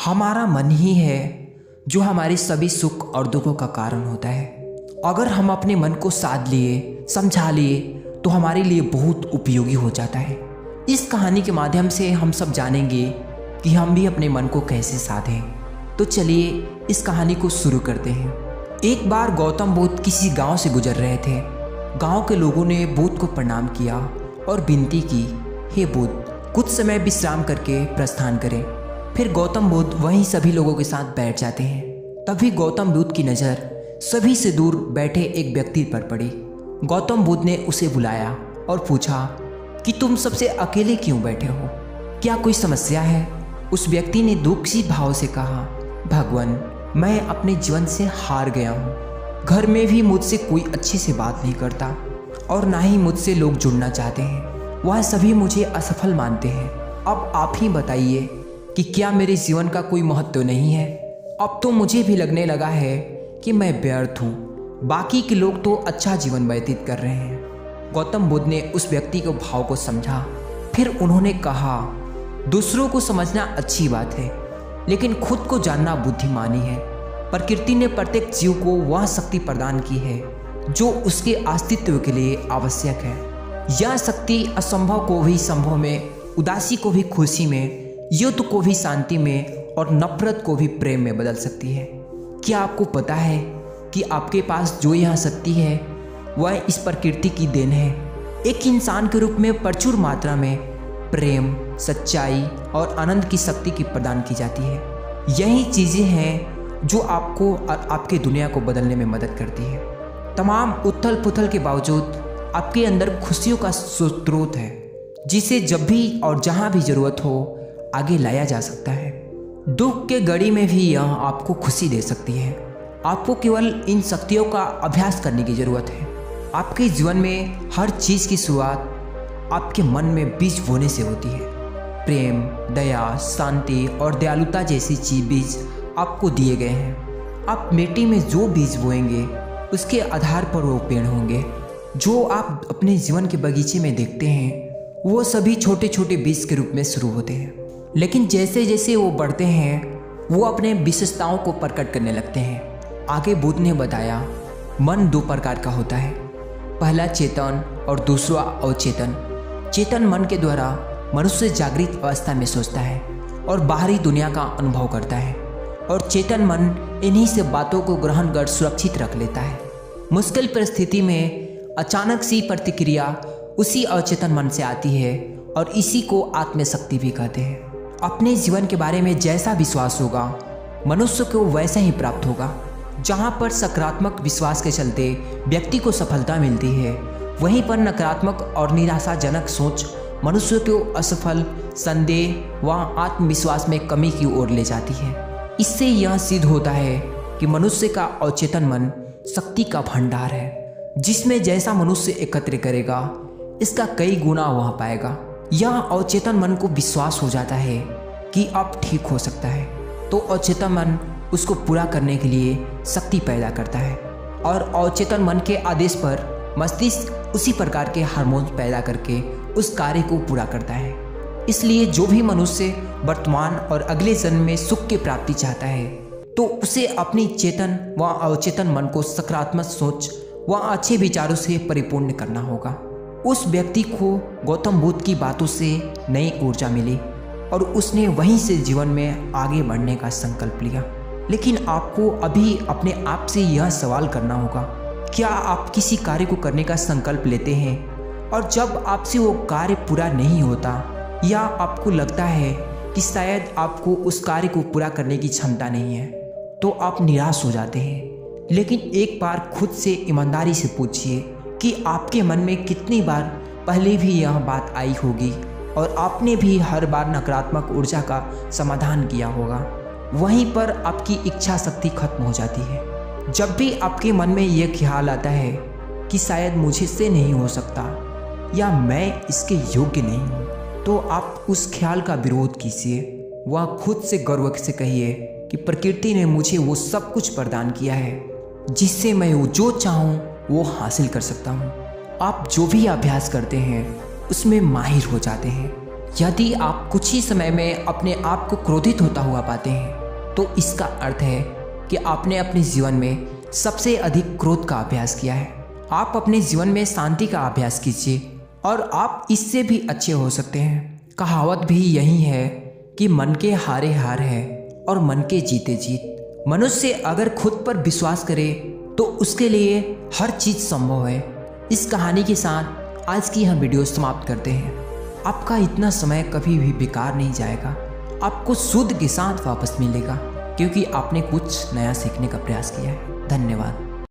हमारा मन ही है जो हमारे सभी सुख और दुखों का कारण होता है। अगर हम अपने मन को साध लिए, समझा लिए तो हमारे लिए बहुत उपयोगी हो जाता है। इस कहानी के माध्यम से हम सब जानेंगे कि हम भी अपने मन को कैसे साधें। तो चलिए इस कहानी को शुरू करते हैं। एक बार गौतम बुद्ध किसी गांव से गुजर रहे थे। गांव के लोगों ने बुद्ध को प्रणाम किया और विनती की, हे बुद्ध, कुछ समय विश्राम करके प्रस्थान करें। फिर गौतम बुद्ध वहीं सभी लोगों के साथ बैठ जाते हैं। तभी गौतम बुद्ध की नज़र सभी से दूर बैठे एक व्यक्ति पर पड़ी। गौतम बुद्ध ने उसे बुलाया और पूछा कि तुम सबसे अकेले क्यों बैठे हो, क्या कोई समस्या है? उस व्यक्ति ने दुखी भाव से कहा, भगवान, मैं अपने जीवन से हार गया हूँ। घर में भी मुझसे कोई अच्छे से बात नहीं करता और ना ही मुझसे लोग जुड़ना चाहते हैं। वह सभी मुझे असफल मानते हैं। अब आप ही बताइए कि क्या मेरे जीवन का कोई महत्व नहीं है? अब तो मुझे भी लगने लगा है कि मैं व्यर्थ हूँ। बाकी के लोग तो अच्छा जीवन व्यतीत कर रहे हैं। गौतम बुद्ध ने उस व्यक्ति के भाव को समझा। फिर उन्होंने कहा, दूसरों को समझना अच्छी बात है, लेकिन खुद को जानना बुद्धिमानी है। प्रकृति ने प्रत्येक जीव को वह शक्ति प्रदान की है जो उसके अस्तित्व के लिए आवश्यक है। यह शक्ति असंभव को भी संभव में, उदासी को भी खुशी में, युद्ध को भी शांति में और नफरत को भी प्रेम में बदल सकती है। क्या आपको पता है कि आपके पास जो यह शक्ति है वह इस प्रकृति की देन है। एक इंसान के रूप में प्रचुर मात्रा में प्रेम, सच्चाई और आनंद की शक्ति की प्रदान की जाती है। यही चीज़ें हैं जो आपको और आपके दुनिया को बदलने में मदद करती है। तमाम उथल पुथल के बावजूद आपके अंदर खुशियों का स्रोत है, जिसे जब भी और जहाँ भी ज़रूरत हो आगे लाया जा सकता है। दुख के घड़ी में भी यह आपको खुशी दे सकती है। आपको केवल इन शक्तियों का अभ्यास करने की ज़रूरत है। आपके जीवन में हर चीज़ की शुरुआत आपके मन में बीज बोने से होती है। प्रेम, दया, शांति और दयालुता जैसी बीज आपको दिए गए हैं। आप मिट्टी में जो बीज बोएंगे उसके आधार पर वो पेड़ होंगे। जो आप अपने जीवन के बगीचे में देखते हैं वो सभी छोटे छोटे बीज के रूप में शुरू होते हैं, लेकिन जैसे जैसे वो बढ़ते हैं वो अपने विशेषताओं को प्रकट करने लगते हैं। आगे बुद्ध ने बताया, मन दो प्रकार का होता है, पहला चेतन और दूसरा अवचेतन। चेतन मन के द्वारा मनुष्य जागृत अवस्था में सोचता है और बाहरी दुनिया का अनुभव करता है, और चेतन मन इन्हीं से बातों को ग्रहण कर सुरक्षित रख लेता है। मुश्किल परिस्थिति में अचानक सी प्रतिक्रिया उसी अवचेतन मन से आती है और इसी को आत्मशक्ति भी कहते हैं। अपने जीवन के बारे में जैसा विश्वास होगा मनुष्य को वैसा ही प्राप्त होगा। जहाँ पर सकारात्मक विश्वास के चलते व्यक्ति को सफलता मिलती है, वहीं पर नकारात्मक और निराशाजनक सोच मनुष्य को असफल, संदेह व आत्मविश्वास में कमी की ओर ले जाती है। इससे यह सिद्ध होता है कि मनुष्य का अवचेतन मन शक्ति का भंडार है, जिसमें जैसा मनुष्य एकत्र करेगा इसका कई गुना वह पाएगा। यह अवचेतन मन को विश्वास हो जाता है कि अब ठीक हो सकता है, तो अवचेतन मन उसको पूरा करने के लिए शक्ति पैदा करता है, और अवचेतन मन के आदेश पर मस्तिष्क उसी प्रकार के हार्मोन पैदा करके उस कार्य को पूरा करता है। इसलिए जो भी मनुष्य वर्तमान और अगले जन्म में सुख की प्राप्ति चाहता है तो उसे अपनी चेतन व अवचेतन मन को सकारात्मक सोच व अच्छे विचारों से परिपूर्ण करना होगा। उस व्यक्ति को गौतम बुद्ध की बातों से नई ऊर्जा मिली और उसने वहीं से जीवन में आगे बढ़ने का संकल्प लिया। लेकिन आपको अभी अपने आप से यह सवाल करना होगा, क्या आप किसी कार्य को करने का संकल्प लेते हैं और जब आपसे वो कार्य पूरा नहीं होता, या आपको लगता है कि शायद आपको उस कार्य को पूरा करने की क्षमता नहीं है, तो आप निराश हो जाते हैं। लेकिन एक बार खुद से ईमानदारी से पूछिए कि आपके मन में कितनी बार पहले भी यह बात आई होगी और आपने भी हर बार नकारात्मक ऊर्जा का समाधान किया होगा। वहीं पर आपकी इच्छा शक्ति खत्म हो जाती है। जब भी आपके मन में यह ख्याल आता है कि शायद मुझसे नहीं हो सकता या मैं इसके योग्य नहीं हूँ, तो आप उस ख्याल का विरोध कीजिए। वह खुद से गर्व से कहिए कि प्रकृति ने मुझे वो सब कुछ प्रदान किया है जिससे मैं वो जो चाहूँ वो हासिल कर सकता हूँ। आप जो भी अभ्यास करते हैं उसमें माहिर हो जाते हैं। यदि आप कुछ ही समय में अपने आप को क्रोधित होता हुआ पाते हैं तो इसका अर्थ है कि आपने अपने जीवन में सबसे अधिक क्रोध का अभ्यास किया है। आप अपने जीवन में शांति का अभ्यास कीजिए और आप इससे भी अच्छे हो सकते हैं। कहावत भी यही है कि मन के हारे हार है और मन के जीते जीत। मनुष्य अगर खुद पर विश्वास करे तो उसके लिए हर चीज़ संभव है। इस कहानी के साथ आज की हम वीडियो समाप्त करते हैं। आपका इतना समय कभी भी बेकार नहीं जाएगा, आपको शुद्ध के साथ वापस मिलेगा क्योंकि आपने कुछ नया सीखने का प्रयास किया है। धन्यवाद।